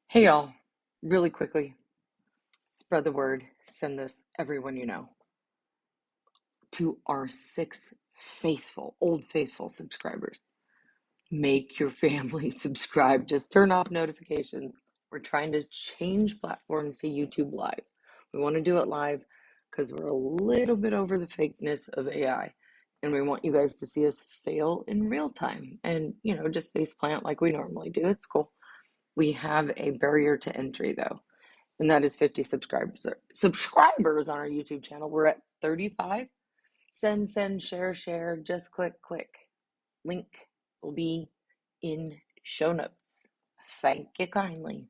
Hey y'all, really quickly, spread the word, send this everyone you know. To our 6 faithful, old faithful subscribers. Make your family subscribe. Just turn off notifications. We're trying to change platforms to YouTube Live. We want to do it live because we're a little bit over the fakeness of AI. And we want you guys to see us fail in real time and, just face plant like we normally do. It's cool. We have a barrier to entry though, and that is 50 subscribers on our YouTube channel. We're at 35. Send, share, just click. Link will be in show notes. Thank you kindly.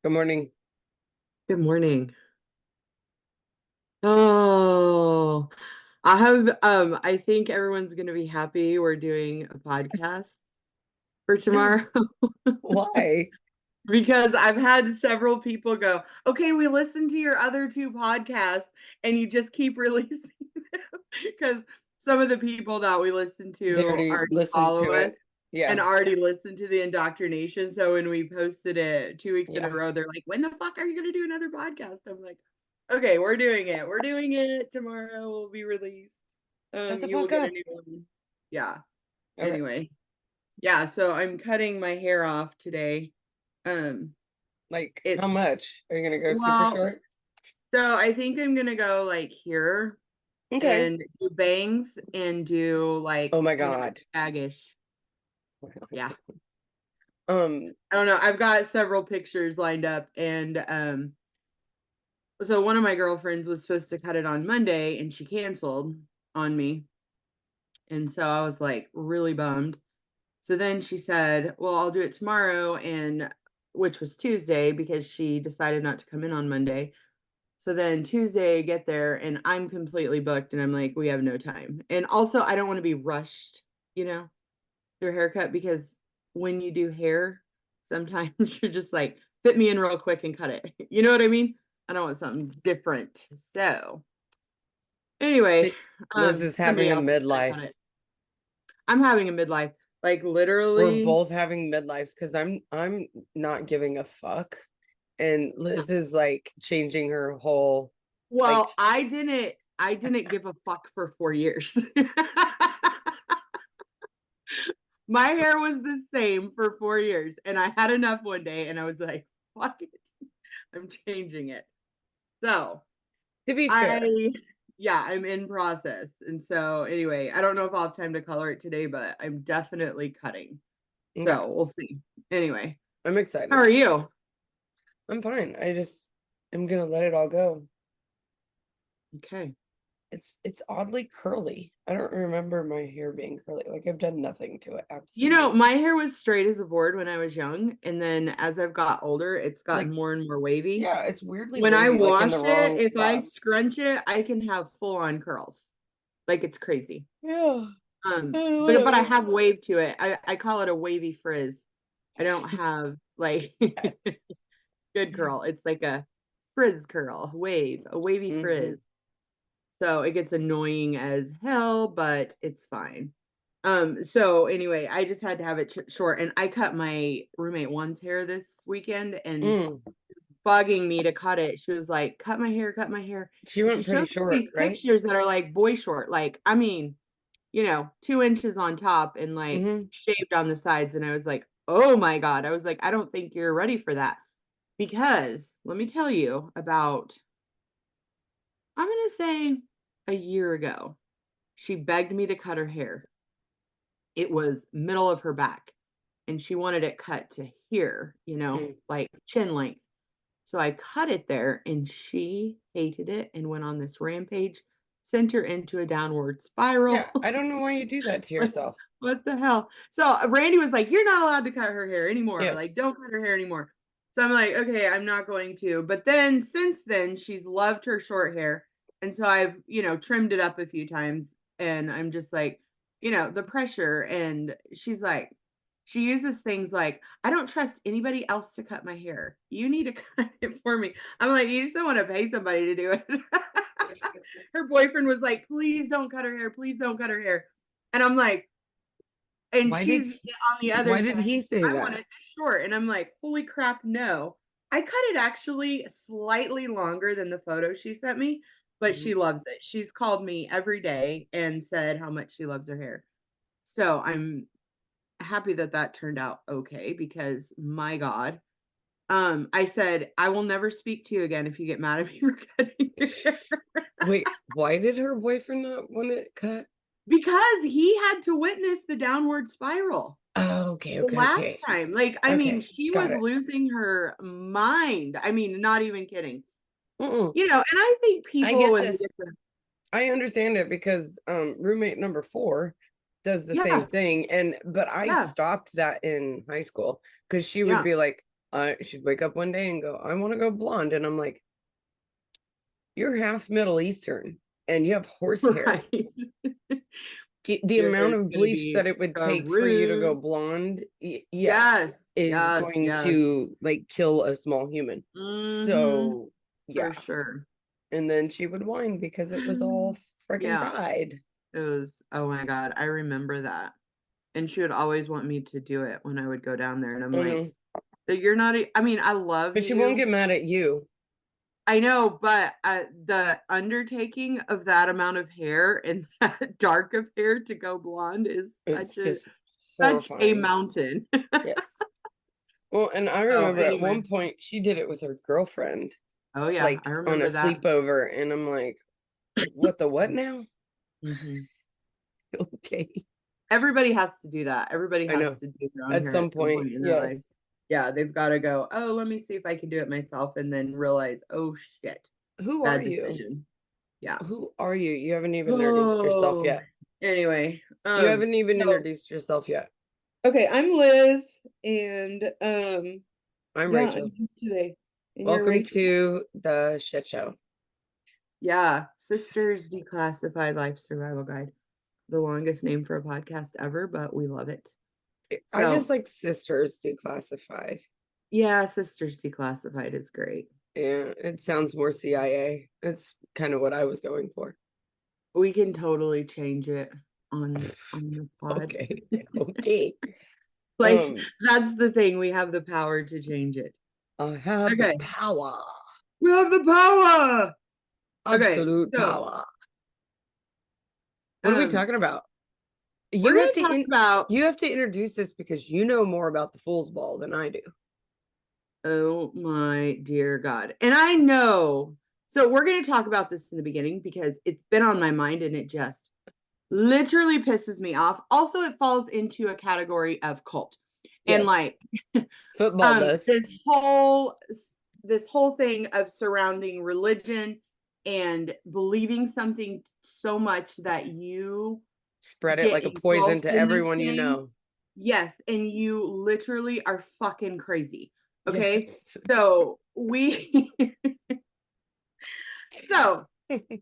Good morning. Good morning. Oh, I think everyone's gonna be happy we're doing a podcast for tomorrow Why? because I've had several people go, okay, we listened to your other 2 podcasts and you just keep releasing them because some of the people that we listen They to already already listened follow to us it. and Yeah. already listened to the indoctrination. So when we posted it 2 weeks in a Yeah. row, they're like, when the fuck are you gonna do another podcast? I'm like, okay, we're doing it. We're doing it. Tomorrow will be released. Shut the You will fuck get a up. new one. Yeah. Okay. Anyway. Yeah, so I'm cutting my hair off today. Um, Like, it's how much? Are you going to go super well, short? so I think I'm gonna go like here Okay. and do bangs and do like Oh my kind of God. shaggish. Yeah. Um, I don't know. I've got several pictures lined up and so one of my girlfriends was supposed to cut it on Monday and she canceled on me. And so I was like really bummed. So then she said, "Well, I'll do it tomorrow," and which was Tuesday because she decided not to come in on Monday. So then Tuesday I get there and I'm completely booked and I'm like, "We have no time." And also I don't want to be rushed, you know, through a haircut because when you do hair, sometimes you're just like, "Fit me in real quick and cut it." You know what I mean? I don't want something different. So anyway, see, Liz is somebody having a else is gonna midlife. cut it. I'm having a midlife, like We're literally. both having midlives because I'm not giving a fuck. And Liz is like changing her whole like Well, I didn't give a fuck for 4 years. My hair was the same for 4 years, and I had enough one day, and I was like, "Fuck it, I'm changing it." So, to be fair. I yeah, I'm in process, and so, anyway, I don't know if I'll have time to color it today, but I'm definitely cutting. Okay. So, we'll see. Anyway, I'm how excited. are you? I'm fine. I just am gonna let it all go. Okay. It's oddly curly. I don't remember my hair being curly. Like I've done nothing to it. You know, Absolutely. my hair was straight as a board when I was young, and then as I've got older, it's gotten Like, more and more wavy. yeah, it's weirdly When I wavy, like in the wash it, wrong if I spots. scrunch it, I can have full on curls. Like it's crazy. Yeah. But I Whatever. have wave to it. I call it a wavy frizz. I don't have like good curl. It's like a frizz curl, wave, a wavy Mm-hmm. frizz. So it gets annoying as hell, but it's fine. So anyway, I just had to have it short and I cut my roommate one's hair this weekend and Mm. bugging me to cut it. She was like, "Cut my hair, cut my hair." She And she went pretty showed us short, these right? pictures that are like boy short. Like, I mean, 2 inches on top and like Mm-hmm. shaved on the sides. And I was like, oh my God. I was like, I don't think you're ready for that. Because let me tell you about, I'm going to say a year ago, she begged me to cut her hair. It was middle of her back and she wanted it cut to here, Mm. like chin length. So I cut it there and she hated it and went on this rampage, sent her into a downward spiral. Yeah, I don't know why you do that to What yourself. what the hell? So Randy was like, "You're not allowed to cut her hair anymore. Like, Yes. don't cut her hair anymore." So I'm like, "Okay, I'm not going to." But then since then, she's loved her short hair, and so I've trimmed it up a few times, and I'm just like, the pressure. And she's like, she uses things like, "I don't trust anybody else to cut my hair. You need to cut it for me." I'm like, "You just don't want to pay somebody to do it." Her boyfriend was like, "Please don't cut her hair. Please don't cut her hair." And I'm like, And Why did she's he, on the other why did side. he say I want that? it short. And I'm like, holy crap, no. I cut it actually slightly longer than the photo she sent me, but Mhm. she loves it. She's called me every day and said how much she loves her hair. So I'm happy that that turned out okay because my God. I said, I will never speak to you again if you get mad at me for cutting your hair. Wait, why did her boyfriend not want it cut? Because he had to witness the downward spiral. Oh, okay, The okay, last okay. time, like, I mean, Okay, she got was it. losing her mind. I mean, not even kidding. Mm-mm. You know, and I think I people get when they this. get to I understand it because roommate number 4 does the same yeah, thing. But I yeah, stopped that in high school because she would yeah, be like, she'd wake up one day and go, I want to go blonde. And I'm like, you're half Middle Eastern and you have horsehair. right. The Your amount hair's of gonna bleach be that it would take for you to go screwed. blonde, yeah, Yes, is yes, going yes. to like kill a small human. Mm-hmm. So, For yeah. sure. And then she would whine because it was all freaking Yeah, fried. it was, oh my God, I remember that. And she would always want me to do it when I would go down there. And I'm I like, know. you're not, I mean, I love But she won't you. get mad at you. I know, but the undertaking of that amount of hair and that dark of hair to go blonde is It's just such a horrifying. mountain. Yes. Well, and I So remember at anyway, one point she did it with her girlfriend, oh yeah, I like on a remember that. sleepover. And I'm like, what the what now? Hmm. Okay. Everybody has to do that. Everybody I has know. to do their own At hair some at some point, point in their life. yes. Yeah, they've got to go, oh, let me see if I can do it myself, and then realize, oh shit, Who are bad you? decision. Yeah. Who are you? You haven't even introduced yourself Oh, yet. anyway, You haven't even so introduced yourself yet. okay, I'm Liz, and I'm yeah, I'm Rachel. here today, and you're Welcome Rachel. to the shit show. Yeah, Sisters Declassified Life Survival Guide, the longest name for a podcast ever, but we love it. I just So like sisters declassified. yeah, Sisters Declassified is great. Yeah, it sounds more CIA. It's kind of what I was going for. We can totally change it on the pod. Okay. Okay. Like Um, that's the thing. We have the power to change it. I have the Okay. power. We have the power. Okay. Absolute So power. What are we um talking about? we're You have gonna to talk about you have to introduce this because you know more about the fool's ball than I do. oh my dear God. And I know so we're gonna talk about this in the beginning because it's been on my mind and it just literally pisses me off. Also, it falls into a category of cult. And Yes, like football does. this whole thing of surrounding religion and believing something so much that you Spread it get like a poison engulfed to in this everyone you thing. know. Yes, and you literally are fucking crazy. Okay? Yes. So we so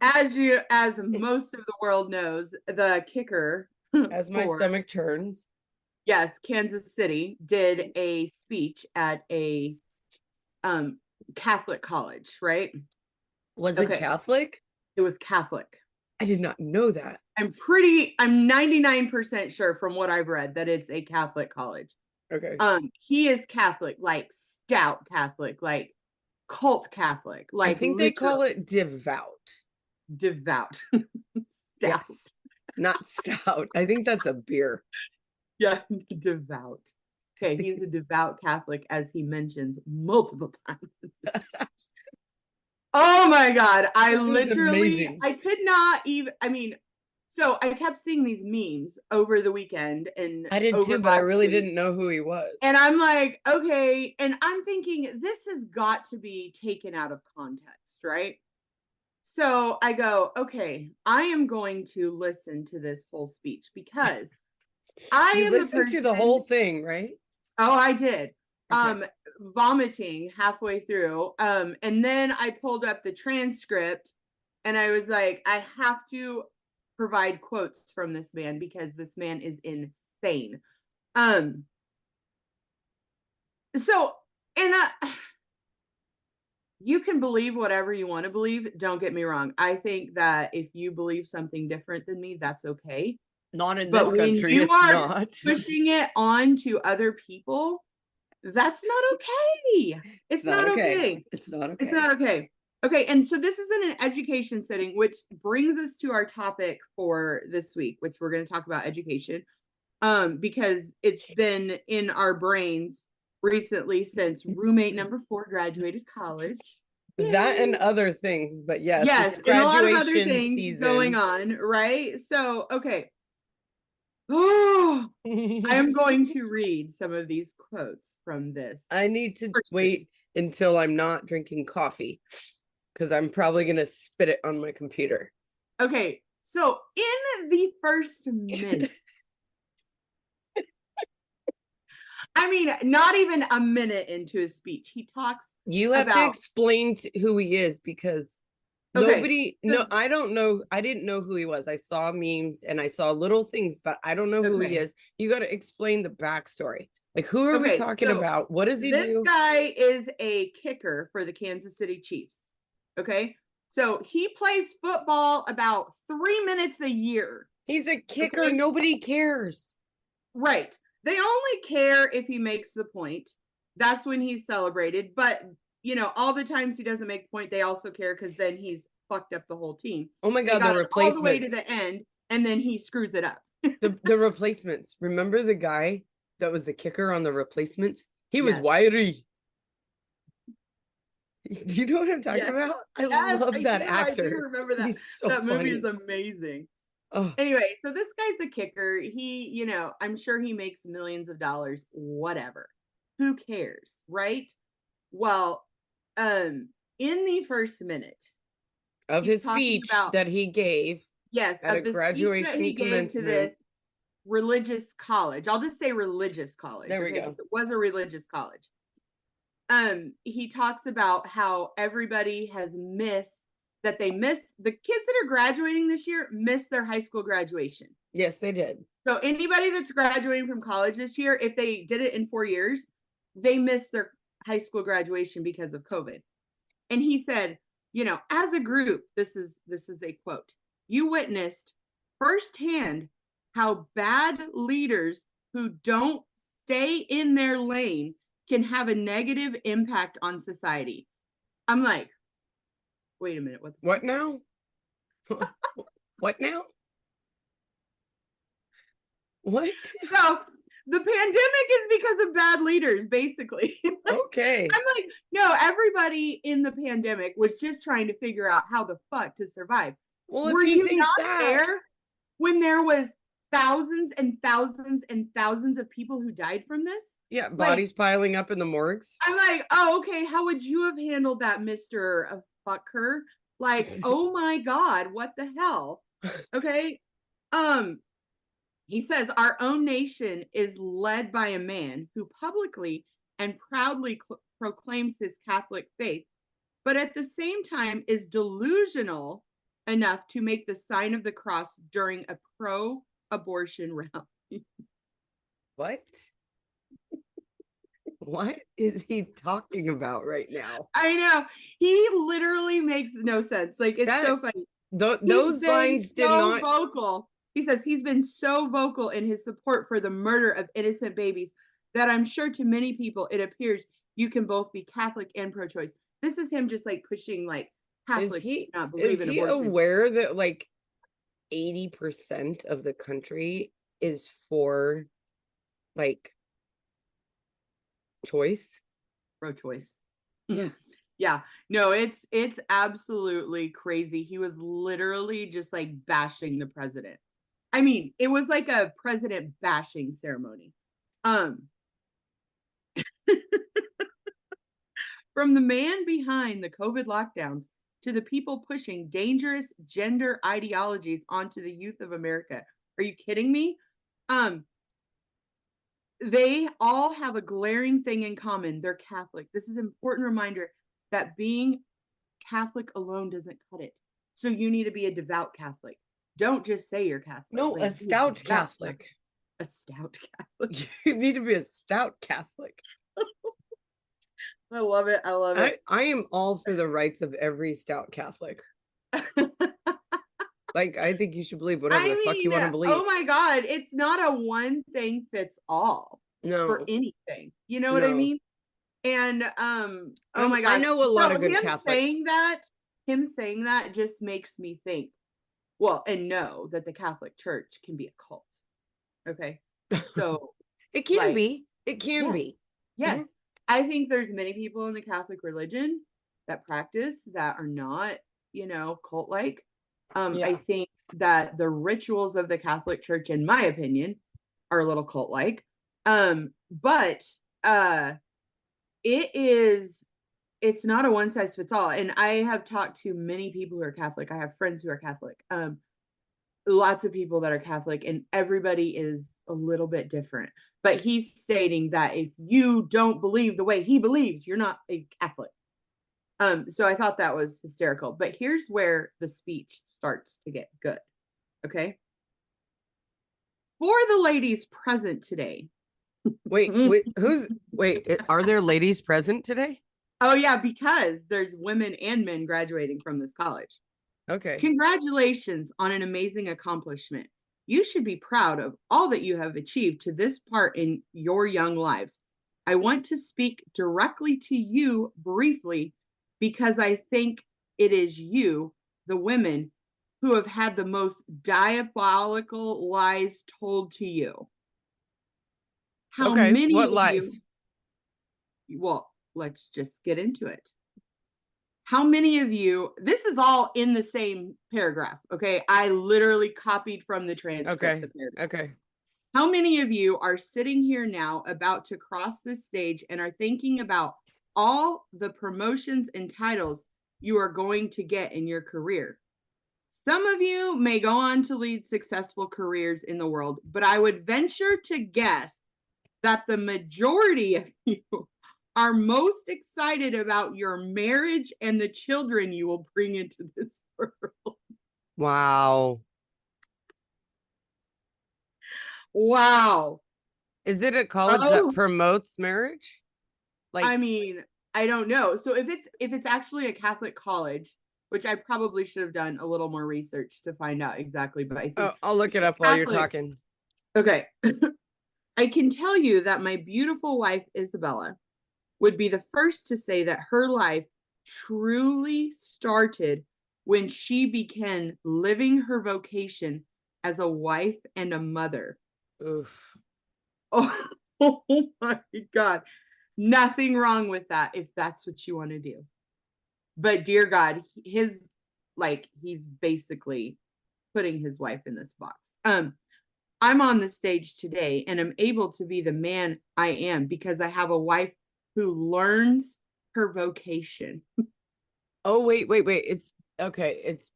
as most of the world knows, the kicker As my for stomach turns. yes, Kansas City did a speech at a um Catholic college, right? Was it Okay, Catholic? it was Catholic. I did not know that. I'm 99% sure from what I've read that it's a Catholic college. Okay. He is Catholic, like stout Catholic, like cult Catholic, I like think they call literally it devout. devout. Stout. Yes. Not stout. I think that's a beer. Yeah, devout. Okay, he's a devout Catholic, as he mentions multiple times. Oh my God. This is amazing. I could not even, I mean, so I kept seeing these memes over the weekend and I did over too, but I last really week. didn't know who he was. And I'm like, okay. And I'm thinking, this has got to be taken out of context, right? So I go, okay, I am going to listen to this whole speech because I You am a listened to the person. whole thing, right? Oh, I did. Okay. Vomiting halfway through. And then I pulled up the transcript and I was like, I have to provide quotes from this man because this man is insane. Um, so and you can believe whatever you want to believe. Don't get me wrong. I think that if you believe something different than me, that's okay. Not in this But when country, you it's are not. pushing it on to other people, that's not okay. It's not okay. It's not It's okay. not okay. Okay, and so this is in an education setting, which brings us to our topic for this week, which we're going to talk about education, because it's been in our brains recently since roommate number 4 graduated college. That and Yay! other things, but yes, Yes, it's and a lot of other graduation things going season. on, right? So, okay. Oh, I am going to read some of these quotes from this I need to person. wait until I'm not drinking coffee because I'm probably going to spit it on my computer. Okay, so in the first minute, I mean, not even a minute into his speech, he talks You have to about, explain who he is because okay, nobody, so, no, I don't know. I didn't know who he was. I saw memes and I saw little things, but I don't know who he okay, is. You got to explain the backstory. Like, who are we okay, talking so about? What does he this do? guy is a kicker for the Kansas City Chiefs, okay? So he plays football about 3 minutes a year, He's a kicker. okay? Nobody cares. Right. They only care if he makes the point. That's when he's celebrated. But, all the times he doesn't make the point, they also care because then he's fucked up the whole team. Oh my They God, the got it all the way to replacements. the end, and then he screws it up. The replacements. Remember the guy that was the kicker on the replacements? He was Yes. wiry. Do you know what I'm talking Yes. about? I Yes, love I that do. I do actor. remember that. He's so That movie funny. is amazing. Oh, Anyway, so this guy's a kicker. He, I'm sure he makes millions of dollars, whatever. Who cares, right? Well, in the first minute, of he's his talking speech about, that he gave yes, at a of the speech that graduation he gave to this commencement. religious college. I'll just say religious college, There we okay? go. Because it was a religious college. He talks about how everybody has missed that they miss the kids that are graduating this year miss their high school graduation. Yes, they did. So anybody that's graduating from college this year, if they did it in 4 years, they missed their high school graduation because of COVID. And he said, as a group, this is a quote, you witnessed firsthand how bad leaders who don't stay in their lane can have a negative impact on society. I'm like, wait a minute, What now? What now? What? So the pandemic is because of bad leaders, basically. Okay. I'm like, no, everybody in the pandemic was just trying to figure out how the fuck to survive. Well, if Were he you thinks not that, there when there was thousands and thousands and thousands of people who died from this? yeah, Like, bodies piling up in the morgues. I'm like, oh, okay, how would you have handled that, Mr. Butker? Like, oh my God, what the hell? Okay. Um, he says, our own nation is led by a man who publicly and proudly proclaims his Catholic faith, but at the same time is delusional enough to make the sign of the cross during a pro-abortion rally. What? What is he talking about right now? I know. He literally makes no sense. Like, it's That so funny. those lines did So not. vocal. He says he's been so vocal in his support for the murder of innocent babies that I'm sure to many people it appears you can both be Catholic and pro-choice. This is him just like pushing like Catholics to not believe Is in he abortion. aware that like 80% of the country is for like choice? Pro-choice. Yeah. Yeah. No, it's absolutely crazy. He was literally just like bashing the president. I mean, it was like a president bashing ceremony. Um From the man behind the COVID lockdowns to the people pushing dangerous gender ideologies onto the youth of America. Are you kidding me? Um, they all have a glaring thing in common. They're Catholic. This is an important reminder that being Catholic alone doesn't cut it. So you need to be a devout Catholic. Don't just say you're Catholic. No, a Like, be stout devout Catholic. A stout Catholic. You need to be a stout Catholic. I love it. I love it. I am all for the rights of every stout Catholic. Like, I think you should believe whatever the fuck you want to believe. Oh my God, it's not a one thing fits all for No, anything. You know what I no. mean? And oh my I gosh. know a lot So of good Catholics. him saying that just makes me think, well, and know that the Catholic Church can be a cult. Okay. So It can like, be. It can yes, be. yes. Mhm. I think there's many people in the Catholic religion that practice that are not, cult like. I Yeah. think that the rituals of the Catholic Church, in my opinion, are a little cult like. But it is it's not a one size fits all. And I have talked to many people who are Catholic. I have friends who are Catholic. Lots of people that are Catholic, and everybody is a little bit different. But he's stating that if you don't believe the way he believes, you're not a Catholic. So I thought that was hysterical. But here's where the speech starts to get good. Okay. For the ladies present today. Wait, are there ladies present today? Oh, yeah, because there's women and men graduating from this college. Okay. Congratulations on an amazing accomplishment. You should be proud of all that you have achieved to this part in your young lives. I want to speak directly to you briefly because I think it is you, the women, who have had the most diabolical lies told to you. How Okay. many What of lies? you, well, let's just get into it. How many of you, this is all in the same paragraph, okay? I literally copied from the transcript, Okay. the paragraph. Okay. How many of you are sitting here now about to cross this stage and are thinking about all the promotions and titles you are going to get in your career? Some of you may go on to lead successful careers in the world, but I would venture to guess that the majority of you are most excited about your marriage and the children you will bring into this world. Wow. Wow. Is it a college that Oh, promotes marriage? I Like, mean, I don't know. So if it's actually a Catholic college, which I probably should have done a little more research to find out exactly, but I think oh, I'll look it up while you're Catholic. talking. Okay. I can tell you that my beautiful wife Isabella would be the first to say that her life truly started when she began living her vocation as a wife and a mother. Oof. Oh, oh my God. Nothing wrong with that if that's what you want to do. But dear God, he's basically putting his wife in this box. I'm on the stage today and I'm able to be the man I am because I have a wife who learns her vocation. Oh, wait. It's okay. It's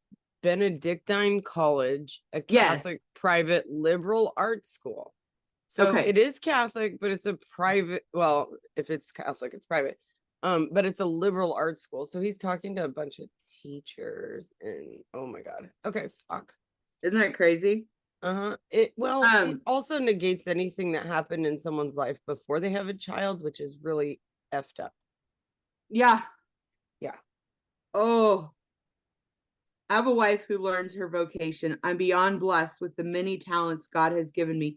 Benedictine College, a Yes. Catholic private liberal arts school. So Okay. it is Catholic, but it's a private, well, if it's Catholic, it's private. But it's a liberal arts school. So he's talking to a bunch of teachers and oh my God. Okay, fuck. Isn't that crazy? It also negates anything that happened in someone's life before they have a child, which is really effed up. Yeah. Yeah. Oh, I have a wife who learns her vocation. I'm beyond blessed with the many talents God has given me,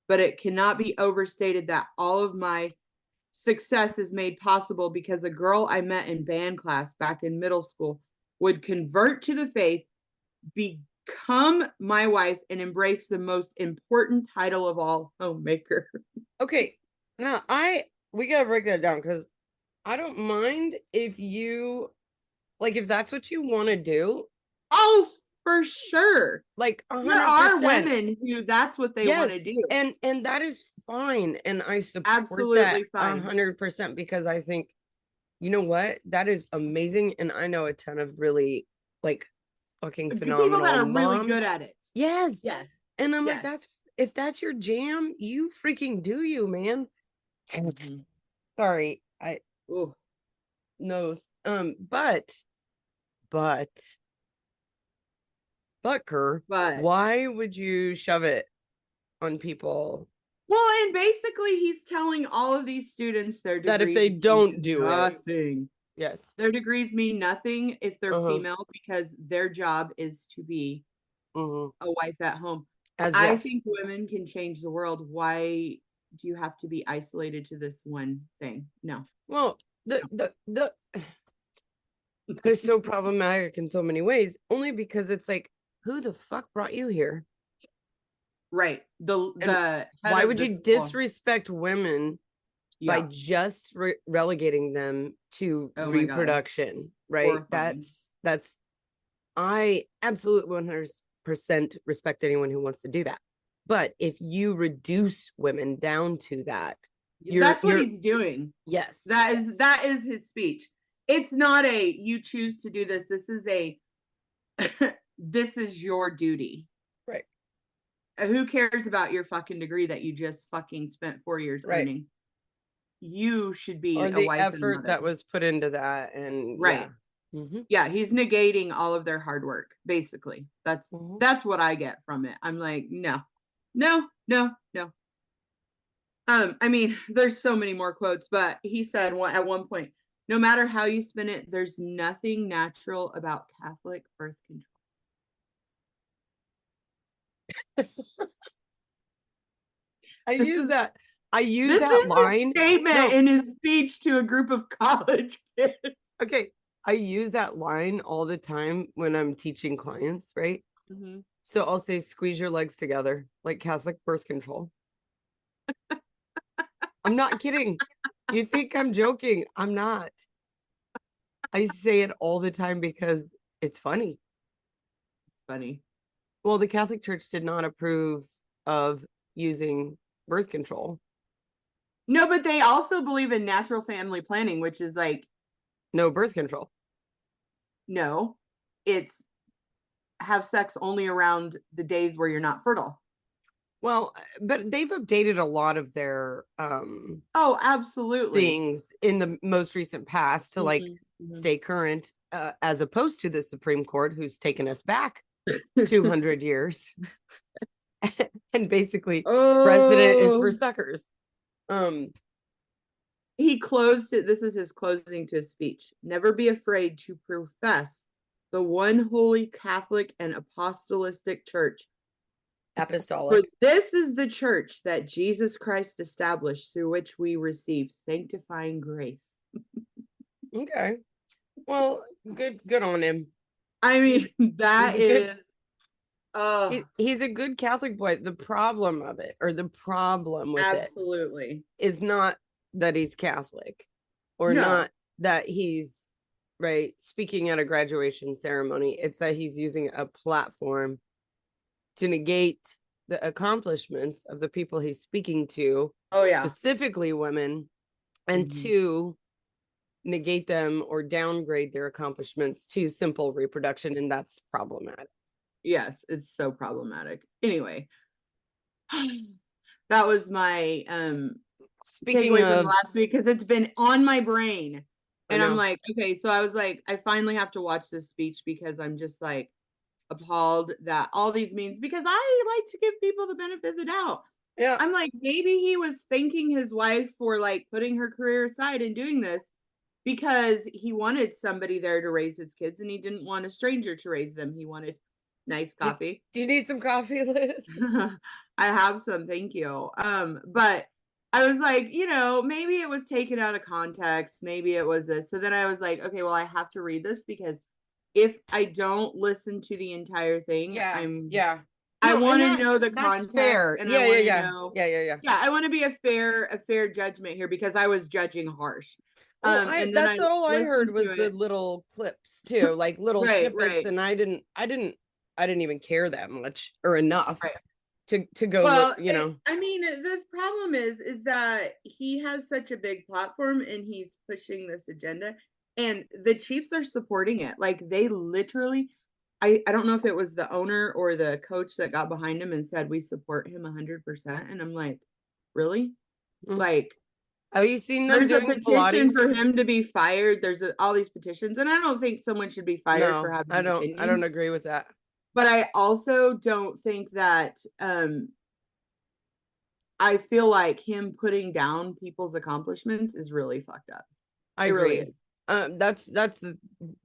but it cannot be overstated that all of my success is made possible because a girl I met in band class back in middle school would convert to the faith, become my wife, and embrace the most important title of all, homemaker. Okay. Now we gotta break that down because I don't mind if you like if that's what you want to do, Oh, for sure. like There are 100%. women who that's what they want Yes, to do. and that is fine, and I support that Absolutely a fine. 100% because I think you know what that is amazing, and I know a ton of really like fucking People that phenomenal are really moms. good at it. Yes, Yes. and I'm like Yes. that's if that's your jam, you freaking do you, man. Mhm. Sorry, I Ooh, knows but Butker, but why would you shove it on people well, and basically he's telling all of these students their that if they degrees mean don't do it, nothing. yes, Their degrees mean nothing if they're uh-huh, female because their job is to be a wife at home. As I if. think women can change the world. Why do you have to be isolated to this one thing? No. Well, the it's so problematic in so many ways, only because it's like, who the fuck brought you here? Right. And The head why of would the you school. disrespect women by Yeah. just relegating them to Oh my God. reproduction, right? Horrifying. That's I absolutely 100% respect anyone who wants to do that. But if you reduce women down to that, That's what you're he's doing. yes, That is his speech. It's not a you choose to do this. This is a this is your duty. right, Who cares about your fucking degree that you just fucking spent 4 years right. earning? You should be Or a the wife and a effort that mother. was put into that, and yeah. Right. Yeah, he's negating all of their hard work, basically. That's what I get from it. I'm like, no, no, no, no. I mean, there's so many more quotes, but he said at one point, no matter how you spin it, there's nothing natural about Catholic birth control. I This use is that. I use this that is his line. statement No, in his speech to a group of college kids. okay. I use that line all the time when I'm teaching clients, right? Mm-hmm. So I'll say, squeeze your legs together, like Catholic birth control. I'm not kidding. You think I'm joking? I'm not. I say it all the time because it's funny. Funny. Well, the Catholic Church did not approve of using birth control. No, but they also believe in natural family planning, which is like, No birth control. no, it's have sex only around the days where you're not fertile. Well, but they've updated a lot of their Oh, absolutely. things in the most recent past to like Mm-hmm. stay current, as opposed to the Supreme Court, who's taken us back 200 years and basically precedent is for Oh, suckers. he closed it. This is his closing to his speech. Never be afraid to profess the one holy Catholic and apostolic church. For Apostolic. this is the church that Jesus Christ established, through which we receive sanctifying grace. Okay. Well, good on him. I He's mean, he's that a good is, uh, he's a good Catholic boy. The problem of it, or the problem with it, absolutely. is not that he's Catholic, or No. not that he's right speaking at a graduation ceremony. It's that he's using a platform to negate the accomplishments of the people he's speaking to, Oh, yeah. specifically women, and Mhm. to negate them or downgrade their accomplishments to simple reproduction, and that's problematic. Yes, it's so problematic. Anyway, that was my Speaking takeaway from the of, last week because it's been on my brain. I And I'm know, like, okay, so I was like, I finally have to watch this speech because I'm just like appalled that all these memes, because I like to give people the benefit of the doubt. yeah, I'm like, maybe he was thanking his wife for like putting her career aside and doing this because he wanted somebody there to raise his kids and he didn't want a stranger to raise them. He wanted nice do, coffee. do you need some coffee, Liz? I have some, thank you. But I was like, maybe it was taken out of context, maybe it was this. So then I was like, okay, well, I have to read this because if I don't listen to the entire thing, Yeah. I No, and want to know the that's context fair. and I Yeah, want to yeah. know, Yeah. yeah, I want to be a fair judgment here because I was judging harsh. Well, And then I that's all I heard listened was to the it. little clips too, like little Right, snippets, right, and I didn't even care that much or enough right. to go Well, look. I mean, this problem is that he has such a big platform and he's pushing this agenda, and the Chiefs are supporting it. Like they literally, I don't know if it was the owner or the coach that got behind him and said we support him 100%. And I'm like, really? Mm. Like Have you seen them there's a doing petition Pilates? for him to be fired. There's all these petitions, and I don't think someone should be fired for No, having I an don't. I don't opinion. agree with that. But I also don't think that I feel like him putting down people's accomplishments is really fucked up. I It really agree. is.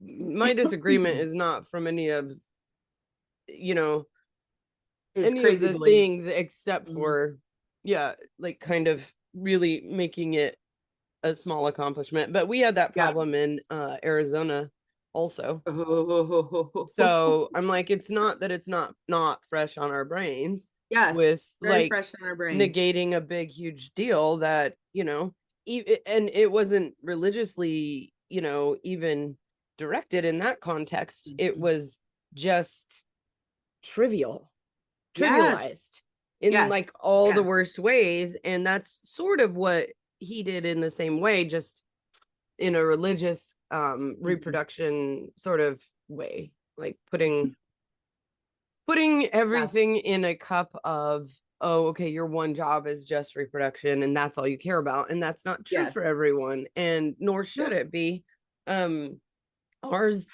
My disagreement is not from any of you know It's any of crazy the belief. things except Mhm. for, yeah, like kind of really making it a small accomplishment. But we had that Yeah. problem in Arizona also. Oh. So I'm like, it's not that it's not fresh on our brains with Yes, very like fresh on our brains. negating a big huge deal that, and it wasn't religiously, even directed in that context. It Mhm. was just trivial, Yes, trivialized in like yes, all the yes. worst ways. And that's sort of what he did in the same way, just in a religious Mhm. reproduction sort of way, like putting Yes, everything in a cup of, oh, okay, your one job is just reproduction and that's all you care about. And that's not true yes. for everyone, and nor should Nope. it be. Um, ours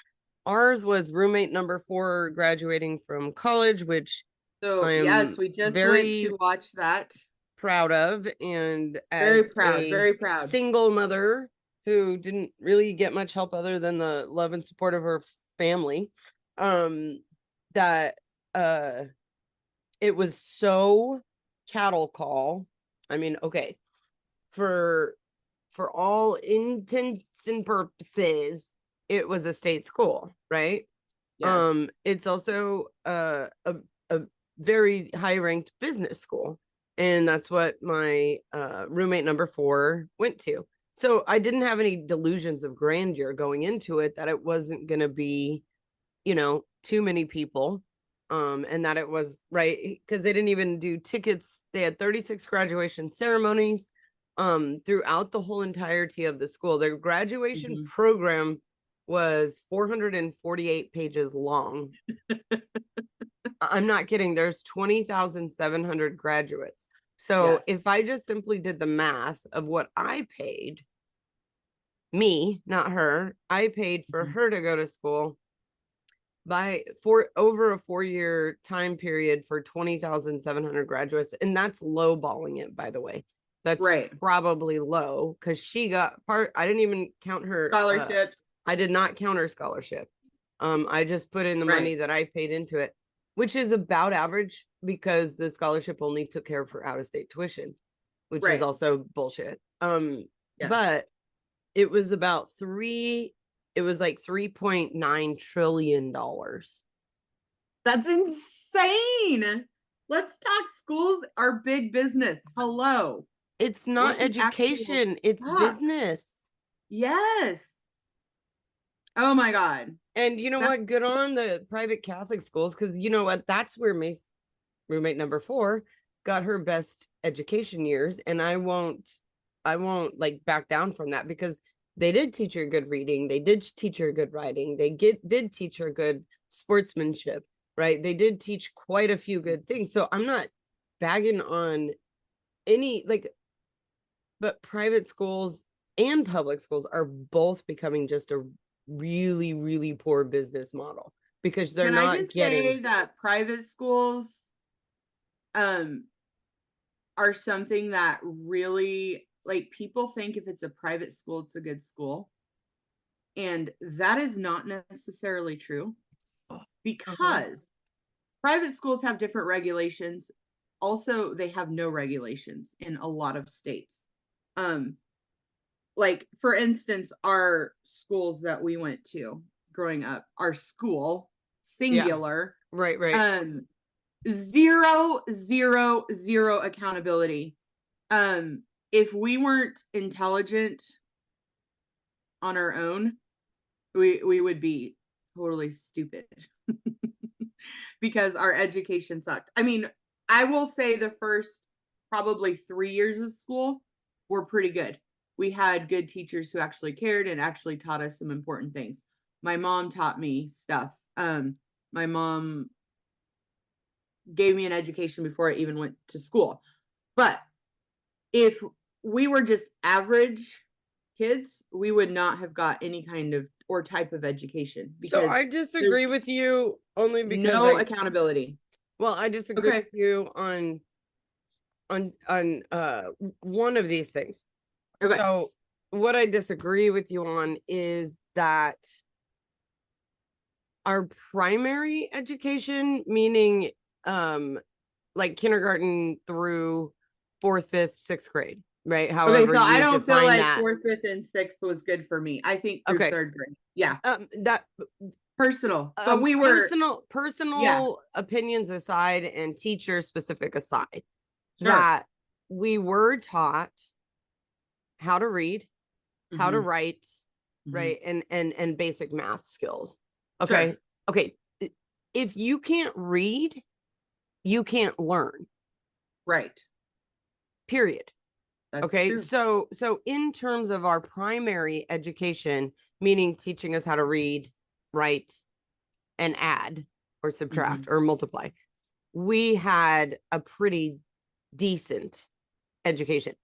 ours was roommate number 4 graduating from college, which So, yes, I'm we just went very to watch that. proud of. And Very as proud, a very proud. single mother who didn't really get much help other than the love and support of her family, um, that it was so cattle call. I mean, okay, for all intents and purposes, it was a state school, right? Yes. It's also a very high ranked business school, and that's what my roommate number 4 went to. So I didn't have any delusions of grandeur going into it, that it wasn't going to be, too many people, and that it was right, because they didn't even do tickets. They had 36 graduation ceremonies throughout the whole entirety of the school. Their graduation Mhm. program was 448 pages long. I'm not kidding. There's 20,700 graduates. So Yes. if I just simply did the math of what I paid, me, not her, I paid for Mhm. her to go to school by for over a 4-year time period for 20,700 graduates. And that's low balling it, by the way. That's Right. probably low, because she got I didn't even count her. Scholarships. I did not count her scholarship. I just put in the Right. money that I paid into it, which is about average, because the scholarship only took care of her out of state tuition, which is Right. also bullshit. Yes. But it was about it was like $3.9 trillion. That's insane. Let's talk schools are big business. Hello. It's not What the actual education, it's fuck? business. Yes. Oh my God. And you know That what? Good on the private Catholic schools, because you know what? That's where my roommate number 4 got her best education years. And I won't like back down from that, because they did teach her good reading, they did teach her good writing, did teach her good sportsmanship, right? They did teach quite a few good things. So I'm not bagging on any, like, but private schools and public schools are both becoming just a really, really poor business model, because they're can I not just say getting. that private schools um are something that really, like, people think if it's a private school it's a good school, and that is not necessarily true, Uh-huh. because private schools have different regulations. Also, they have no regulations in a lot of states. Um, like, for instance, our schools that we went to growing up, our school, Yeah, singular, right. um, zero, zero, zero accountability. Um, if we weren't intelligent on our own, we would be totally stupid because our education sucked. I mean, I will say the first probably 3 years of school were pretty good. We had good teachers who actually cared and actually taught us some important things. My mom taught me stuff. My mom gave me an education before I even went to school. But if we were just average kids, we would not have got any kind of or type of education So because I disagree there's with you only because no accountability. I disagree Okay. with you on one of these things. Okay. So what I disagree with you on is that our primary education, meaning like kindergarten through 4th, 5th, 6th grade, right? Okay, However so I you don't feel define like that. 4th, 5th, and 6th was good for me. I think through Okay. 3rd grade. Yeah, That personal. But we were, personal opinions aside and teacher specific aside, sure. that we were taught how to read, how to write, right, and basic math skills. Okay. Sure. Okay. If you can't read, you can't learn. Right. Period. That's Okay. true. So in terms of our primary education, meaning teaching us how to read, write, and add or subtract or multiply, we had a pretty decent education.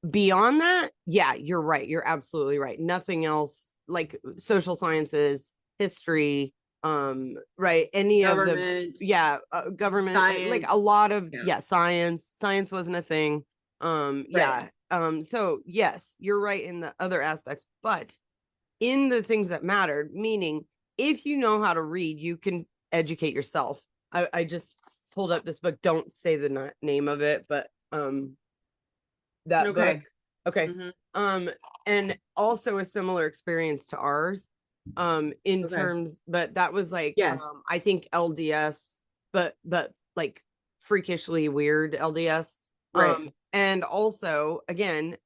Beyond that, yeah, you're right. You're absolutely right. Nothing else, like social sciences, history, right? Any Government, of the government, like a science. lot of science. Science wasn't a thing. Right. So yes, you're right in the other aspects, but in the things that mattered, meaning if you know how to read, you can educate yourself. I just pulled up this book. Don't say the name of it, but that book. Okay. And also a similar experience to ours. In terms, but that was like I think LDS, but like freakishly weird LDS. Right. And also again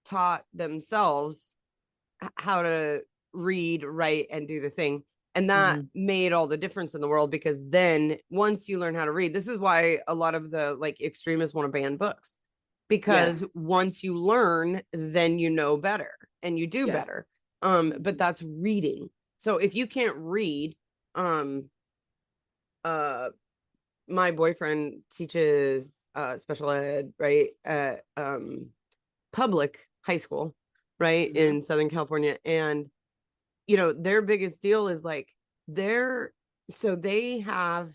taught themselves how to read, write, and do the thing. And that made all the difference in the world, because then once you learn how to read, this is why a lot of the like extremists want to ban books, because once you learn, then you know better and you do better. But that's reading. So if you can't read, my boyfriend teaches special ed, right, at public high school, right, in Southern California. And their biggest deal is like they have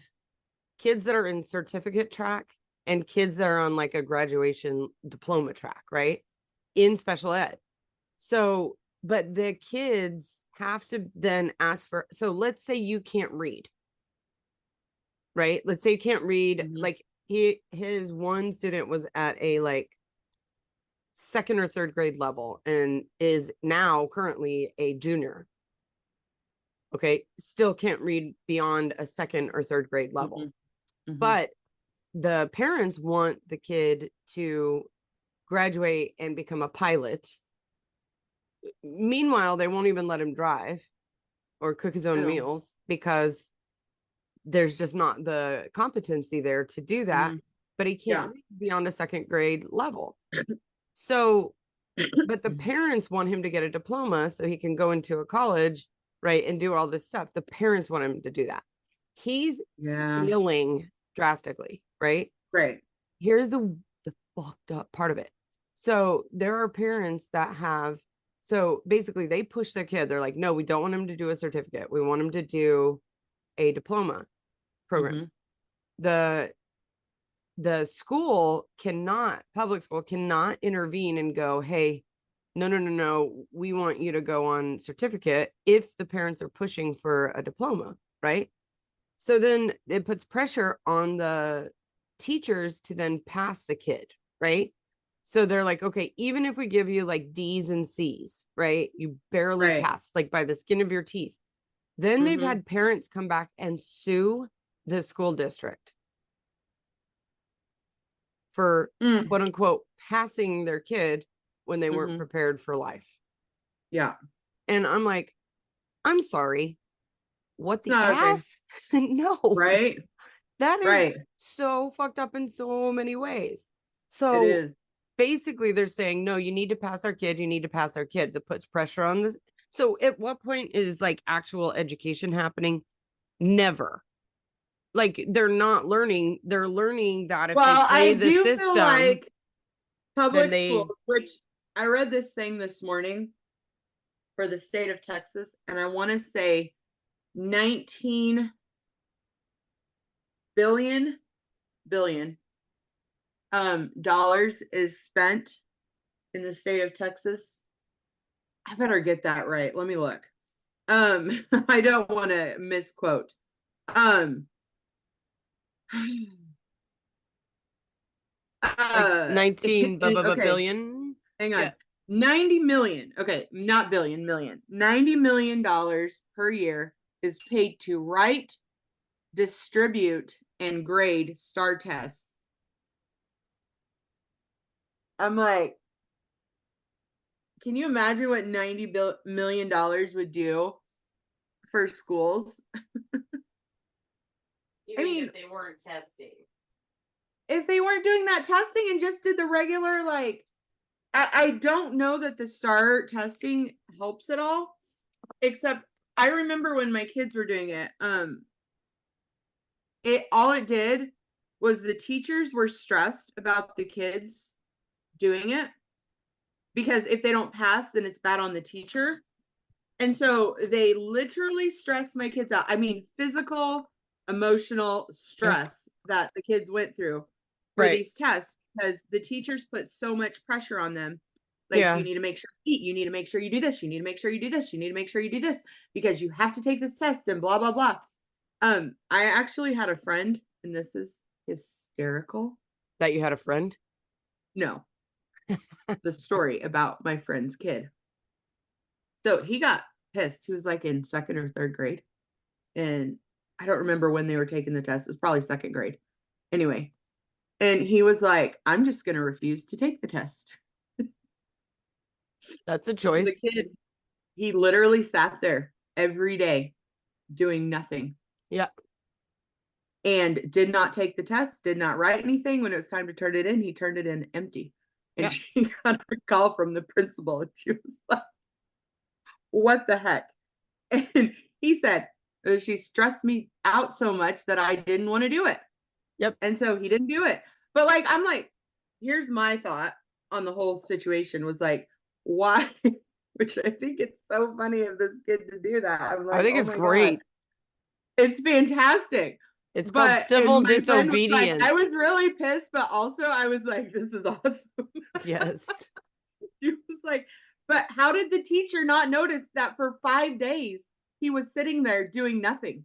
kids that are in certificate track and kids that are on like a graduation diploma track, right, in special ed. So but the kids have to then ask for, so let's say you can't read, right? Let's say you can't read, like his one student was at a like 2nd or 3rd grade level and is now currently a junior. Okay, still can't read beyond a 2nd or 3rd grade level. But the parents want the kid to graduate and become a pilot. Meanwhile, they won't even let him drive or cook his own meals because there's just not the competency there to do that. But he can't read beyond a 2nd grade level. So, but the parents want him to get a diploma so he can go into a college, right, and do all this stuff. The parents want him to do that. He's failing drastically, right? Right. Here's the fucked up part of it. So there are parents that have, so basically they push their kid. They're like, no, we don't want him to do a certificate. We want him to do a diploma program. The school cannot, public school cannot intervene and go, hey, no, we want you to go on certificate if the parents are pushing for a diploma, right? So then it puts pressure on the teachers to then pass the kid, right? So they're like, okay, even if we give you like D's and C's, right? You barely pass, like by the skin of your teeth. Then they've had parents come back and sue the school district for quote unquote passing their kid when they weren't prepared for life. Yeah. And I'm like, I'm sorry. What It's the ass? No. Right. That is so fucked up in so many ways. So it is. Basically they're saying, no, you need to pass our kid. You need to pass our kids. It puts pressure on this. So at what point is like actual education happening? Never. Like they're not learning. They're learning that if they play the system, feel like public then schools, which I read this thing this morning for the state of Texas, and I want to say 19 billion dollars is spent in the state of Texas. I better get that right. Let me look. I don't want to misquote. Like 19 okay, billion. hang on. Yeah. 90 million. Okay, not billion, million. $90 million per year is paid to write, distribute, and grade STAR tests. I'm like, can you imagine what $90 million would do for schools? I mean, if they weren't testing. if they weren't doing that testing and just did the regular, like, I don't know that the STAR testing helps at all, except I remember when my kids were doing it, all it did was the teachers were stressed about the kids doing it, because if they don't pass, then it's bad on the teacher. And so they literally stressed my kids out. I mean, physical, emotional stress that the kids went through for these tests, because the teachers put so much pressure on them. Like, you need to make sure you eat, you need to make sure you do this, you need to make sure you do this, you need to make sure you do this, because you have to take this test and blah, blah, blah. I actually had a friend, and this is hysterical. That you had a friend? No. The story about my friend's kid. So he got pissed. He was like in second or third grade. And I don't remember when they were taking the test. It was probably second grade. Anyway. And he was like, I'm just going to refuse to take the test. That's a choice. The kid, he literally sat there every day doing nothing. Yeah. And did not take the test, did not write anything. When it was time to turn it in, he turned it in empty. And she got a call from the principal, and she was like, what the heck? And he said, she stressed me out so much that I didn't want to do it. Yep. And so he didn't do it. But like, I'm like, here's my thought on the whole situation was like, why? Which I think it's so funny of this kid to do that. I'm like, I think it's great. God. It's fantastic. It's called civil disobedience. Like, I was really pissed, but also I was like, this is awesome. Yes. She was like, but how did the teacher not notice that for 5 days he was sitting there doing nothing?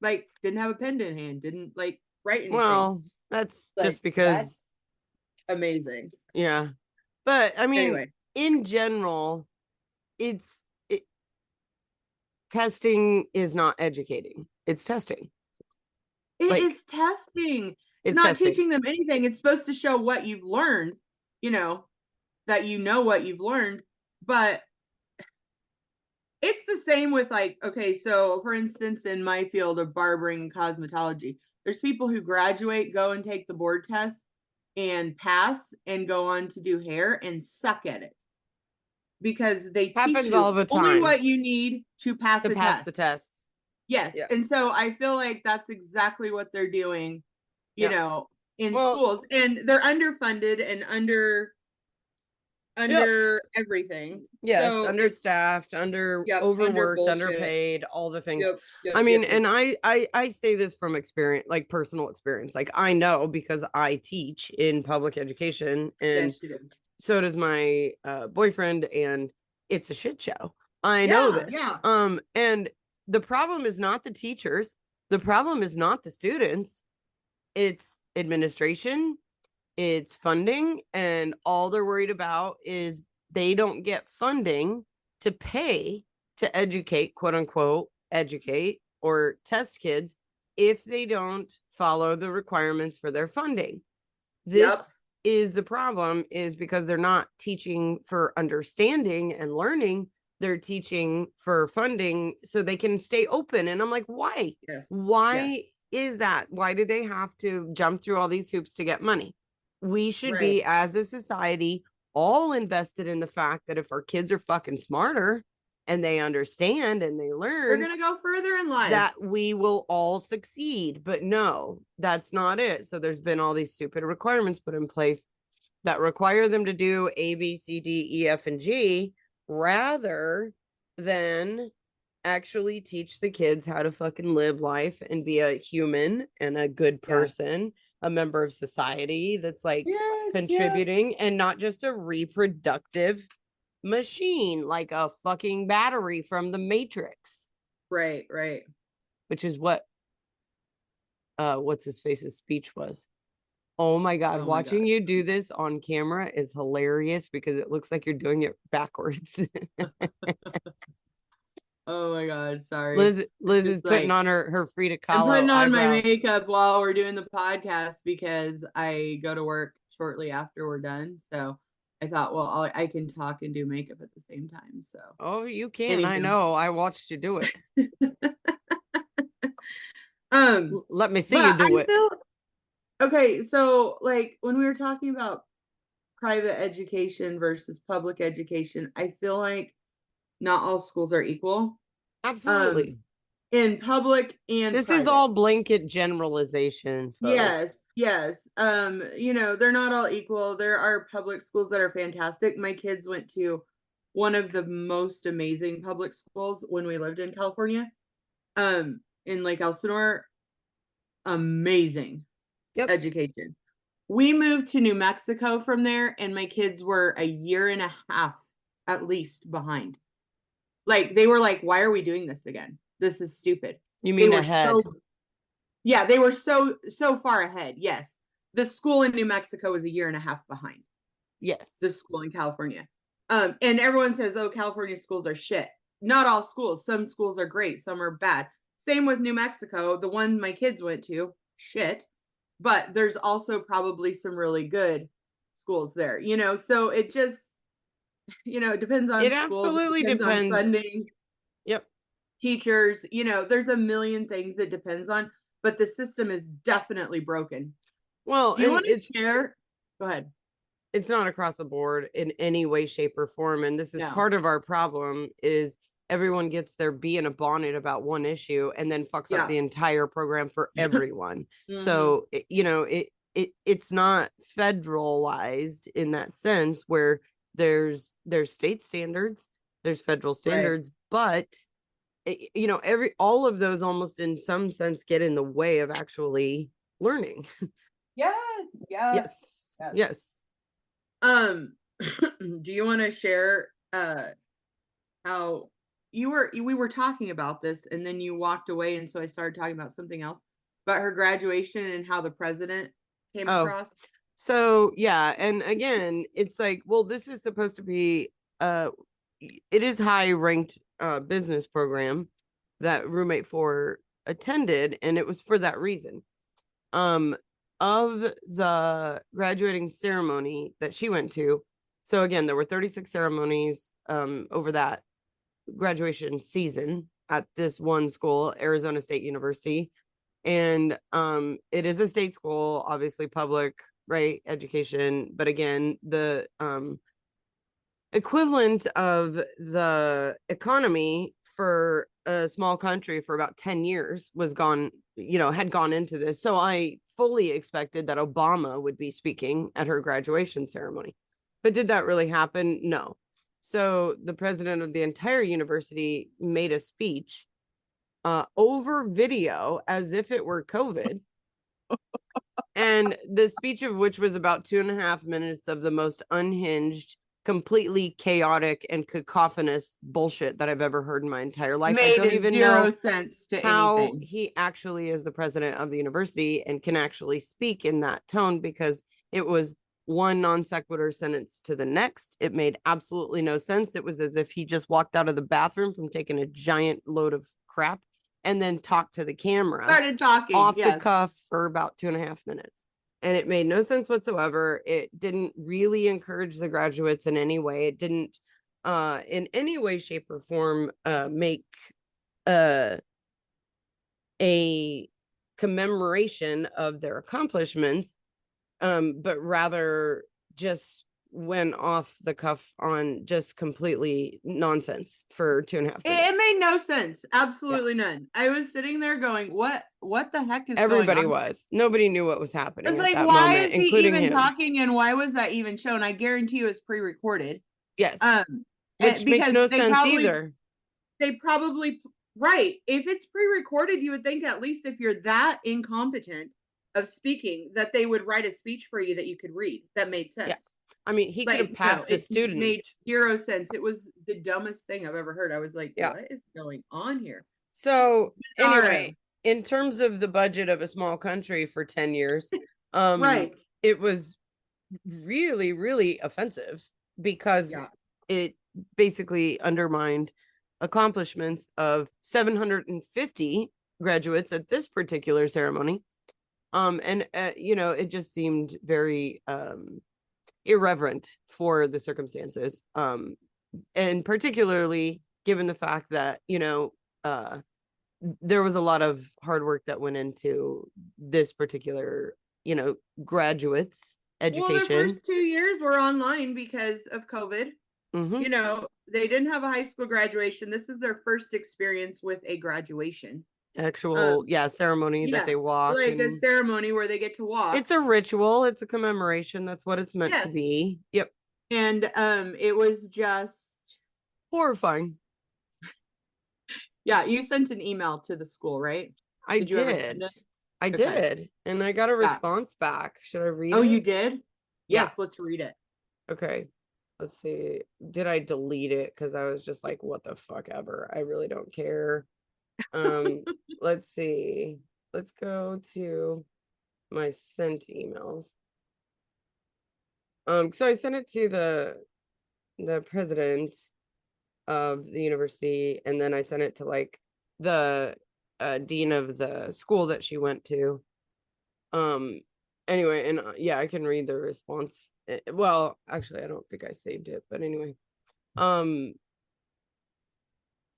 Like, didn't have a pen in hand, didn't like write anything. Well, that's like, just because that's amazing. Yeah. But I mean, anyway, in general, testing is not educating. It's testing. It's testing. It's not testing. Teaching them anything. It's supposed to show what you've learned, that you know what you've learned. But it's the same with like, okay, so for instance, in my field of barbering and cosmetology, there's people who graduate, go and take the board test and pass and go on to do hair and suck at it. Because they teach you all the time. Only what you need to pass the test. Yes. Yeah. And so I feel like that's exactly what they're doing, in schools. And they're underfunded and under everything. Yes, so understaffed, overworked, underpaid, all the things. I mean, and I say this from experience, like personal experience. Like I know because I teach in public education, and so does my boyfriend, and it's a shit show. I know this. Yeah. And the problem is not the teachers. The problem is not the students. It's administration. It's funding. And all they're worried about is they don't get funding to pay to educate, quote unquote, educate or test kids if they don't follow the requirements for their funding. This is the problem, is because they're not teaching for understanding and learning. They're teaching for funding so they can stay open. And I'm like, why? Yes. Why is that? Why do they have to jump through all these hoops to get money? We should be, as a society, all invested in the fact that if our kids are fucking smarter and they understand and they learn, they're going to go further in life, that we will all succeed. But no, that's not it. So there's been all these stupid requirements put in place that require them to do A, B, C, D, E, F, and G, rather than actually teach the kids how to fucking live life and be a human and a good person, a member of society that's like contributing and not just a reproductive machine, like a fucking battery from the Matrix. Right. Which is what what's his face's speech was. Oh my God. Oh my Watching God. you do this on camera is hilarious because it looks like you're doing it backwards. Oh my God. Sorry. Liz is Just putting like, on her Frida I'm Kahlo putting on my eyebrows. makeup while we're doing the podcast because I go to work shortly after we're done. So I thought, well, I can talk and do makeup at the same time. So, Oh, you can. I anywho. know. I watched you do it. Let me see you But do I it. feel okay. So, like, when we were talking about private education versus public education, I feel like not all schools are equal. Absolutely. In public and This is private. all blanket generalization, Yes, folks. yes. They're not all equal. There are public schools that are fantastic. My kids went to one of the most amazing public schools when we lived in California, in Lake Elsinore. Amazing Yep. education. We moved to New Mexico from there, and my kids were a year and a half at least behind. Like, they were like, why are we doing this again? This is stupid. You They mean were ahead? yeah, they were so far ahead. Yes. The school in New Mexico is a year and a half behind Yes. the school in California. And everyone says, oh, California schools are shit. Not all schools. Some schools are great, some are bad. Same with New Mexico. The one my kids went to, shit. But there's also probably some really good schools there, so it just, it depends on It schools, it absolutely depends on depends. funding, Yep. teachers, there's a million things it depends on, but the system is definitely broken. Well, Do you and want to share? Go ahead. it's not across the board in any way, shape, or form. And this is No. part of our problem is everyone gets their bee in a bonnet about one issue and then fucks up the entire program for everyone. So, it's not federalized in that sense where there's state standards, there's federal standards, but all of those almost in some sense get in the way of actually learning. Yes. Do you want to share how we were talking about this and then you walked away, and so I started talking about something else about her graduation and how the president came across? So yeah, and again, it's like, well, this is supposed to be it is high ranked business program that roommate 4 attended, and it was for that reason. Of the graduating ceremony that she went to, so again, there were 36 ceremonies over that graduation season at this one school, Arizona State University. And it is a state school, obviously public, right, education, but again, the equivalent of the economy for a small country for about 10 years was gone, had gone into this. So I fully expected that Obama would be speaking at her graduation ceremony. But did that really happen? No. So the president of the entire university made a speech over video as if it were COVID. And the speech of which was about 2.5 minutes of the most unhinged, completely chaotic and cacophonous bullshit that I've ever heard in my entire life. I don't even know sense to how anything. he actually is the president of the university and can actually speak in that tone, because it was one non sequitur sentence to the next. It made absolutely no sense. It was as if he just walked out of the bathroom from taking a giant load of crap and then talked to the camera, started talking off the cuff for about 2.5 minutes. And it made no sense whatsoever. It didn't really encourage the graduates in any way. It didn't in any way, shape, or form make a commemoration of their accomplishments, but rather just went off the cuff on just completely nonsense for 2.5 minutes. It made no sense. Absolutely none. I was sitting there going, what the heck is Everybody going on? was. Nobody knew what was happening. It's at like, that why moment, is he including even him. talking, and why was that even shown? I guarantee you it's pre-recorded. Yes. Which makes no sense either. They probably, right. If it's pre-recorded, you would think at least if you're that incompetent of speaking, that they would write a speech for you that you could read. That made sense. Yeah. I mean, he could have passed a student. It made zero sense. It was the dumbest thing I've ever heard. I was like, what is going on here? So anyway, in terms of the budget of a small country for 10 years, Right. It was really, really offensive because Yeah. it basically undermined accomplishments of 750 graduates at this particular ceremony. And it just seemed very irreverent for the circumstances. And particularly given the fact that, there was a lot of hard work that went into this particular, graduates Well, their education. first 2 years were online because of COVID. Mm-hmm. They didn't have a high school graduation. This is their first experience with a graduation. Actual, ceremony that Yeah, they walk, like a and ceremony where they get to walk. it's a ritual. It's a commemoration. That's what it's meant to Yes. be. Yep. And it was just Horrifying. Yeah, you sent an email to the school, right? I Did you ever send it? I Okay. did. And I got a Yeah. response back. Should I read Oh, it? you did? Yeah. Yes, let's read it. Okay. Let's see. Did I delete it? Because I was just like, what the fuck ever. I really don't care. Let's see. Let's go to my sent emails. So I sent it to the president of the university, and then I sent it to like the dean of the school that she went to. Anyway, and I can read the response. Well, actually, I don't think I saved it, but anyway. I'll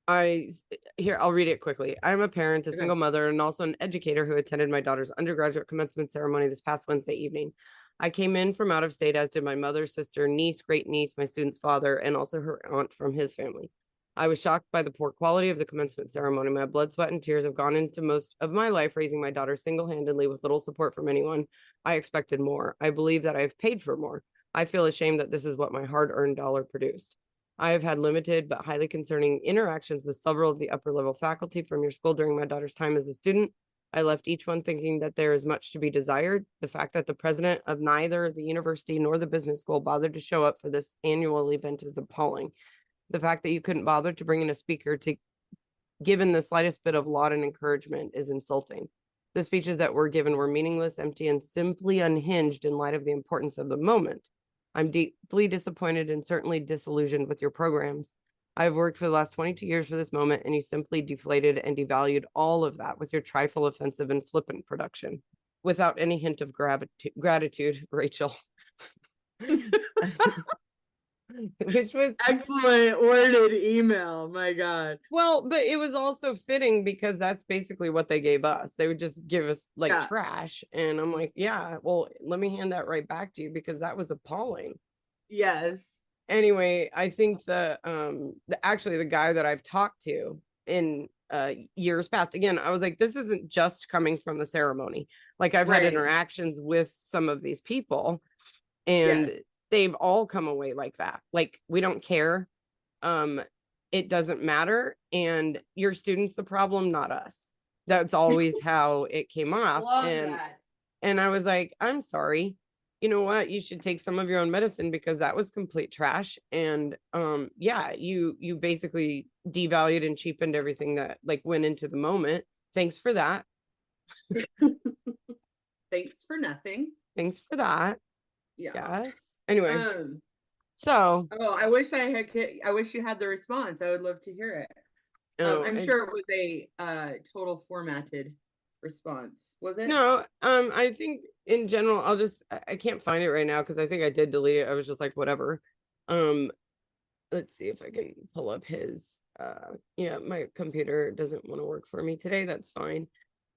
read it quickly. I'm a parent, a single mother, and also an educator who attended my daughter's undergraduate commencement ceremony this past Wednesday evening. I came in from out of state, as did my mother, sister, niece, great niece, my student's father, and also her aunt from his family. I was shocked by the poor quality of the commencement ceremony. My blood, sweat, and tears have gone into most of my life raising my daughter single-handedly with little support from anyone. I expected more. I believe that I've paid for more. I feel ashamed that this is what my hard-earned dollar produced. I have had limited but highly concerning interactions with several of the upper level faculty from your school during my daughter's time as a student. I left each one thinking that there is much to be desired. The fact that the president of neither the university nor the business school bothered to show up for this annual event is appalling. The fact that you couldn't bother to bring in a speaker to given the slightest bit of laud and encouragement is insulting. The speeches that were given were meaningless, empty, and simply unhinged in light of the importance of the moment. I'm deeply disappointed and certainly disillusioned with your programs. I've worked for the last 22 years for this moment, and you simply deflated and devalued all of that with your trifle, offensive, and flippant production, without any hint of gratitude, Rachel. Which was excellent worded email. My God. Well, but it was also fitting because that's basically what they gave us. They would just give us like trash. And I'm like, yeah, well, let me hand that right back to you because that was appalling. Yes. Anyway, I think the guy that I've talked to in years past, again, I was like, this isn't just coming from the ceremony. Like I've had interactions with some of these people, and they've all come away like that. Like, we don't care. It doesn't matter. And your student's the problem, not us. That's always how it came off. And I was like, I'm sorry. You know what? You should take some of your own medicine because that was complete trash. And you basically devalued and cheapened everything that like went into the moment. Thanks for that. Thanks for nothing. Thanks for that. Yeah. Yes. Anyway. I wish you had the response. I would love to hear it. I'm sure it was a total formatted response. Was it? No, I think in general, I can't find it right now because I think I did delete it. I was just like, whatever. Let's see if I can pull up his, my computer doesn't want to work for me today. That's fine.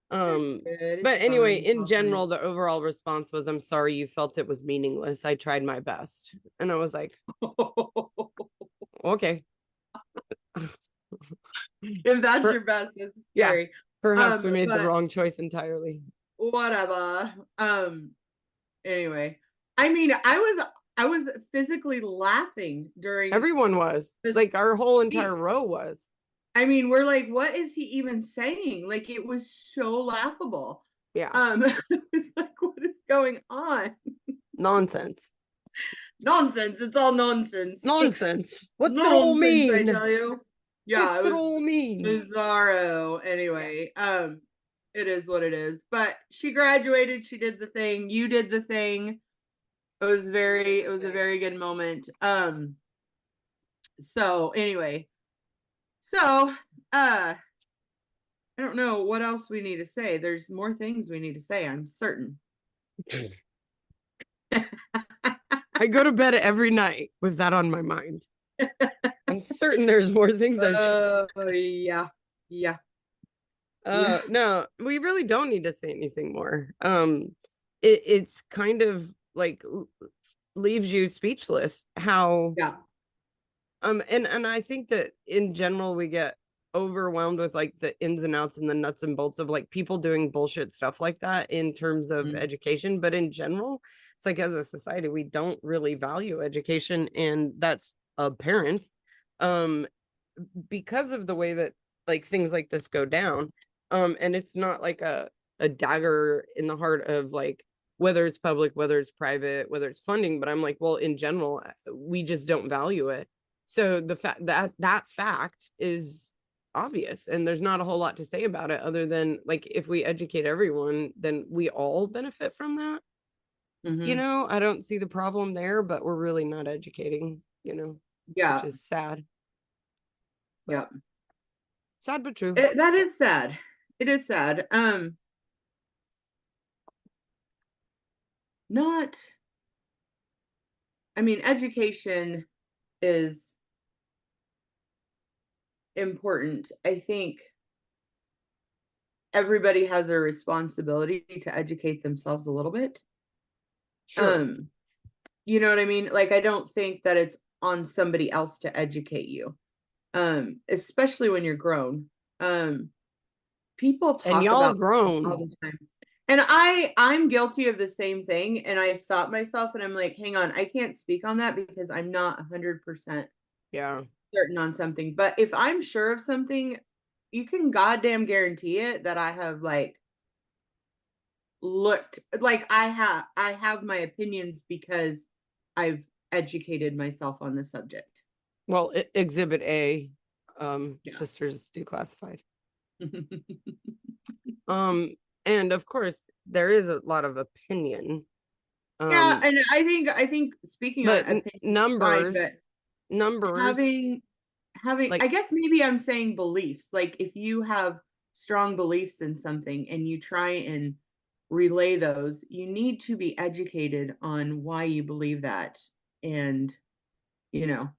But anyway, in general, the overall response was, I'm sorry you felt it was meaningless. I tried my best. And I was like, okay. If that's your best, it's scary. Yeah, perhaps we made the wrong choice entirely. Whatever. Anyway, I mean, I was physically laughing during. Everyone was like, our whole entire row was. I mean, we're like, what is he even saying? Like, it was so laughable. Yeah. It was like, what is going on? Nonsense. It's all nonsense. Nonsense. What's it all mean? I tell you. Yeah. What's it all mean? Bizarro. Anyway. It is what it is. But she graduated, she did the thing, you did the thing. It was a very good moment. So anyway, so I don't know what else we need to say. There's more things we need to say, I'm certain. I go to bed every night with that on my mind. I'm certain there's more things I should. Yeah. Yeah. No, we really don't need to say anything more. It's kind of like leaves you speechless how Yeah. and I think that in general we get overwhelmed with like the ins and outs and the nuts and bolts of like people doing bullshit stuff like that in terms of education, but in general it's like as a society we don't really value education, and that's apparent because of the way that like things like this go down. And it's not like a dagger in the heart of like whether it's public, whether it's private, whether it's funding, but I'm like, well, in general we just don't value it. So the fact that fact is obvious, and there's not a whole lot to say about it other than like if we educate everyone then we all benefit from that. You know, I don't see the problem there, but we're really not educating, you know. Yeah. Which is sad. Yeah. Sad but true. That is sad. It is sad. Not, I mean, education is important. I think everybody has a responsibility to educate themselves a little bit. Sure. You know what I mean? Like, I don't think that it's on somebody else to educate you. Especially when you're grown. People And talk y'all about all grown. the time. And I'm guilty of the same thing. And I stop myself and I'm like, hang on, I can't speak on that because I'm not 100% Yeah. certain on something. But if I'm sure of something, you can goddamn guarantee it that I have like looked like I have my opinions because I've educated myself on the subject. Well, Exhibit A, Yeah. Sisters Declassified. And of course there is a lot of opinion. Yeah, and I think speaking on opinion, numbers, fine, but numbers having like, I guess maybe I'm saying beliefs. Like if you have strong beliefs in something and you try and relay those, you need to be educated on why you believe that, and you know,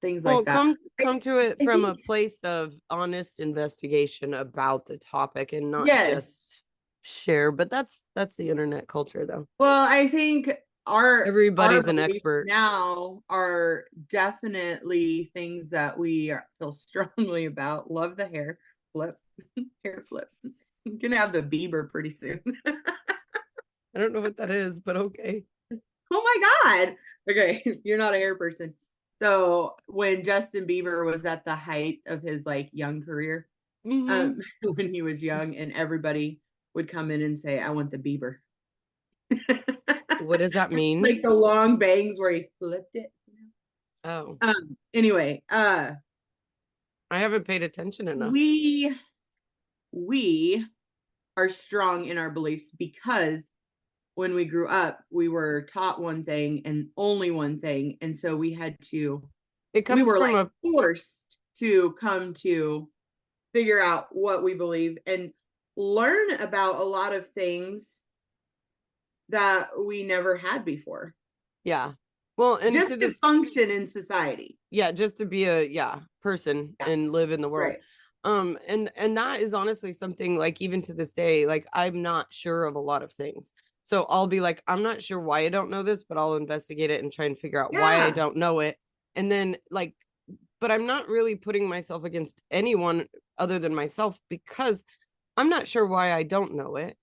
things well, like that. come to it I from think a place of honest investigation about the topic and not yes. just share. But that's the internet culture though. Well, I think our Everybody's an beliefs expert. now are definitely things that we feel strongly about. Love the hair flip, hair flip. I'm gonna have the Bieber pretty soon. I don't know what that is, but okay. Oh my God. Okay, you're not a hair person. So when Justin Bieber was at the height of his like young career, when he was young, and everybody would come in and say, I want the Bieber. What does that mean? Like the long bangs where he flipped it. Oh. Anyway, I haven't paid attention enough. We are strong in our beliefs because when we grew up, we were taught one thing and only one thing, and so we had to. We were like forced to come to figure out what we believe and learn about a lot of things that we never had before. Yeah. Well, and just to function in society. Yeah, just to be a person and live in the world. Right. And that is honestly something like even to this day, like I'm not sure of a lot of things. So I'll be like, I'm not sure why I don't know this, but I'll investigate it and try and figure out why I don't know it. And then like, but I'm not really putting myself against anyone other than myself because I'm not sure why I don't know it.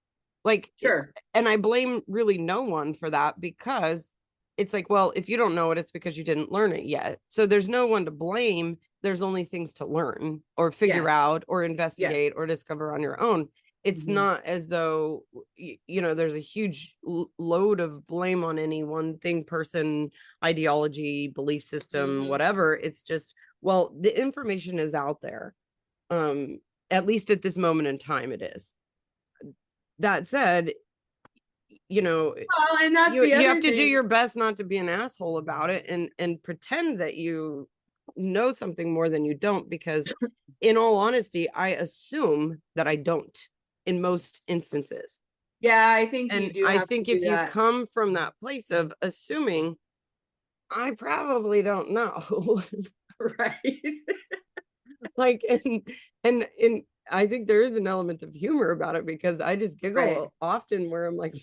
Like, sure. And I blame really no one for that because it's like, well, if you don't know it, it's because you didn't learn it yet. So there's no one to blame. There's only things to learn or figure out or investigate or discover on your own. It's not as though, you know, there's a huge load of blame on any one thing, person, ideology, belief system, whatever. It's just, well, the information is out there. At least at this moment in time, it is. That said, you know, Well, and that's the you other have to do thing. your best not to be an asshole about it and pretend that you know something more than you don't, because in all honesty, I assume that I don't in most instances. Yeah, I think you And do I have to think do if you that. come from that place of assuming, I probably don't know. Right. Like, and I think there is an element of humor about it, because I just giggle Right. often where I'm like,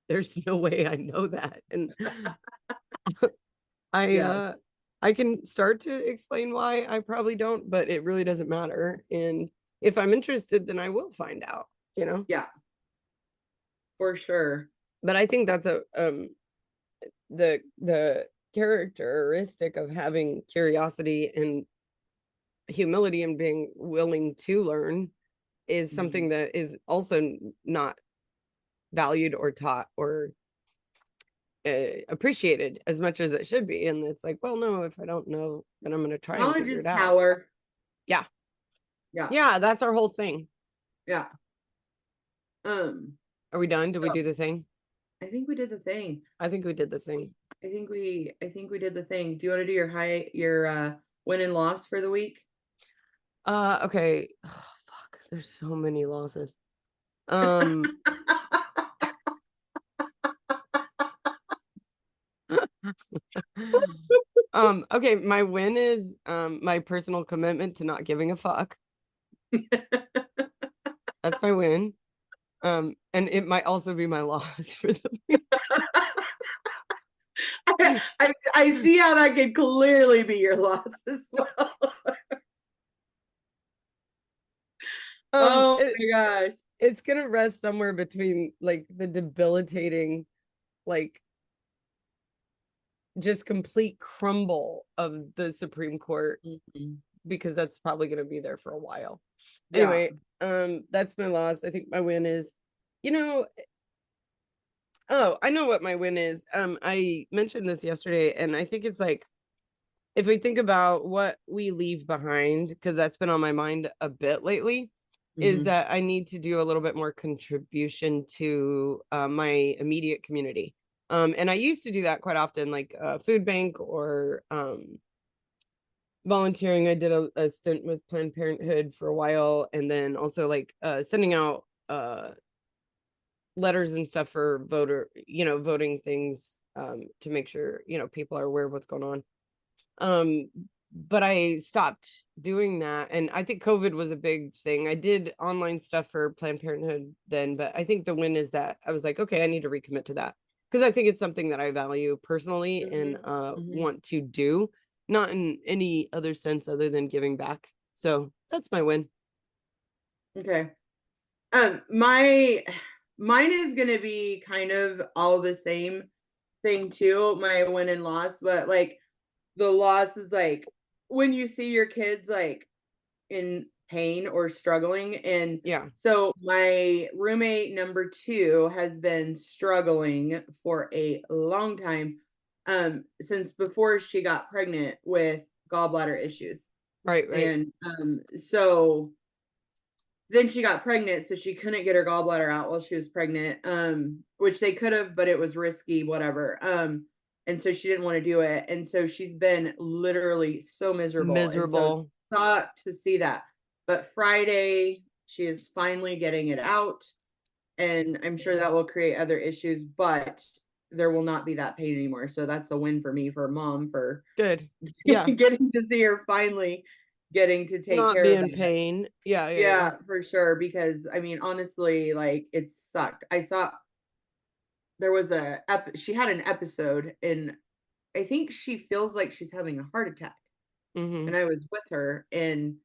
there's no way I know that. And Yeah. I can start to explain why I probably don't, but it really doesn't matter. And if I'm interested, then I will find out, you know? Yeah. For sure. But I think that's the characteristic of having curiosity and humility and being willing to learn is something that is also not valued or taught or appreciated as much as it should be. And it's like, well, no, if I don't know, then I'm going to try and Knowledge figure is it out. power. Yeah. Yeah. Yeah, that's our whole thing. Yeah. Are we done? Did we do the thing? I think we did the thing. I think we did the thing. I think we did the thing. Do you want to do your win and loss for the week? Okay. Oh, fuck. There's so many losses. Okay, my win is my personal commitment to not giving a fuck. That's my win. And it might also be my loss for the week. I see how that could clearly be your loss as well. Oh my gosh. It's gonna rest somewhere between like the debilitating, like just complete crumble of the Supreme Court, because that's probably gonna be there for a while. Anyway, that's my loss. I think my win is, oh, I know what my win is. I mentioned this yesterday, and I think it's like, if we think about what we leave behind, because that's been on my mind a bit lately, is that I need to do a little bit more contribution to my immediate community. And I used to do that quite often, like food bank or volunteering. I did a stint with Planned Parenthood for a while, and then also like sending out letters and stuff for voting things, to make sure, people are aware of what's going on. But I stopped doing that. And I think COVID was a big thing. I did online stuff for Planned Parenthood then, but I think the win is that I was like, okay, I need to recommit to that, because I think it's something that I value personally and want to do, not in any other sense other than giving back. So that's my win. Okay. Mine is gonna be kind of all the same thing too, my win and loss, but like the loss is like when you see your kids like in pain or struggling. And yeah, so my roommate number 2 has been struggling for a long time, since before she got pregnant with gallbladder issues. right. And so then she got pregnant, so she couldn't get her gallbladder out while she was pregnant, which they could have, but it was risky, whatever. And so she didn't want to do it. And so she's been literally so miserable. And so thought to see that. But Friday, she is finally getting it out. And I'm sure that will create other issues, but there will not be that pain anymore. So that's a win for me, for mom, for good. Yeah. getting to see her finally getting to take care of not being pain. Yeah, for sure. Because I mean, honestly, like it sucked. I saw there was she had an episode, and I think she feels like she's having a heart attack. And I was with her, and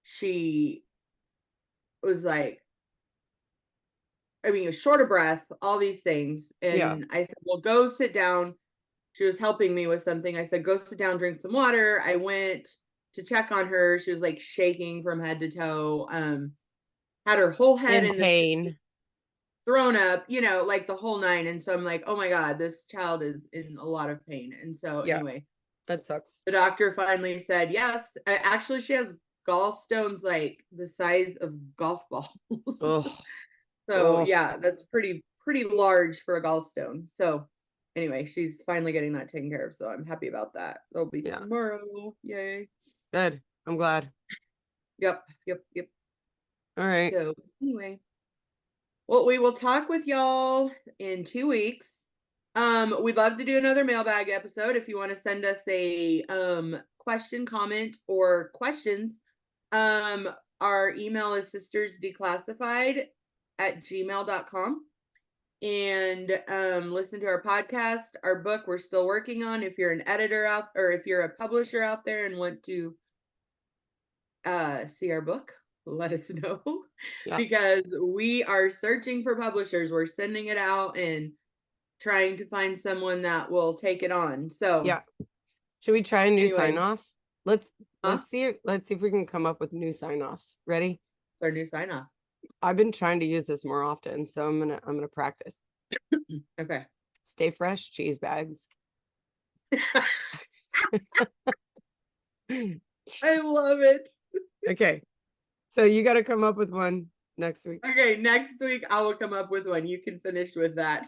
she was like, I mean, short of breath, all these things. And I said, well, go sit down. She was helping me with something. I said, go sit down, drink some water. I went to check on her. She was like shaking from head to toe. Had her whole head in pain, thrown up, like the whole nine. And so I'm like, oh my God, this child is in a lot of pain. And so anyway, that sucks. The doctor finally said, yes, actually she has gallstones like the size of golf balls. Oh, So oh, yeah, that's pretty large for a gallstone. So anyway, she's finally getting that taken care of. So I'm happy about that. That'll be yeah. tomorrow. Yay. Good. I'm glad. Yep. All right. So anyway, well, we will talk with y'all in 2 weeks. We'd love to do another mailbag episode. If you want to send us a question, comment, or questions, our email is sistersdeclassified@gmail.com. And listen to our podcast, our book we're still working on. If you're an editor out, or if you're a publisher out there and want to see our book, let us know. Yeah. Because we are searching for publishers. We're sending it out and trying to find someone that will take it on. So Yeah. Should we try a new anyway, sign off? Let's huh? see if we can come up with new sign offs. Ready? It's our new sign off. I've been trying to use this more often, so I'm gonna practice. Okay. Stay fresh, cheese bags. I love it. Okay. So you got to come up with one next week. Okay, next week I will come up with one. You can finish with that.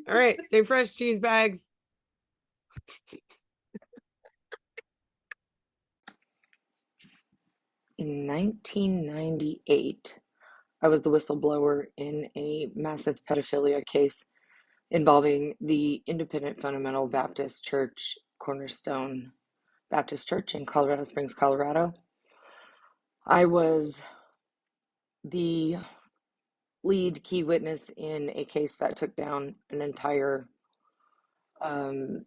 All right. Stay fresh, cheese bags. In 1998, I was the whistleblower in a massive pedophilia case involving the Independent Fundamental Baptist Church, Cornerstone Baptist Church in Colorado Springs, Colorado. I was the lead key witness in a case that took down an entire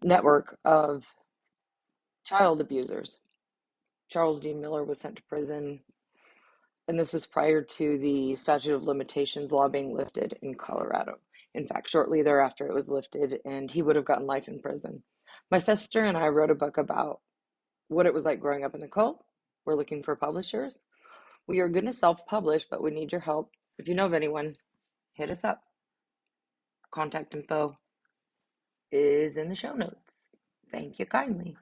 network of child abusers. Charles D. Miller was sent to prison, and this was prior to the statute of limitations law being lifted in Colorado. In fact, shortly thereafter, it was lifted, and he would have gotten life in prison. My sister and I wrote a book about what it was like growing up in the cult. We're looking for publishers. We are going to self-publish, but we need your help. If you know of anyone, hit us up. Contact info is in the show notes. Thank you kindly.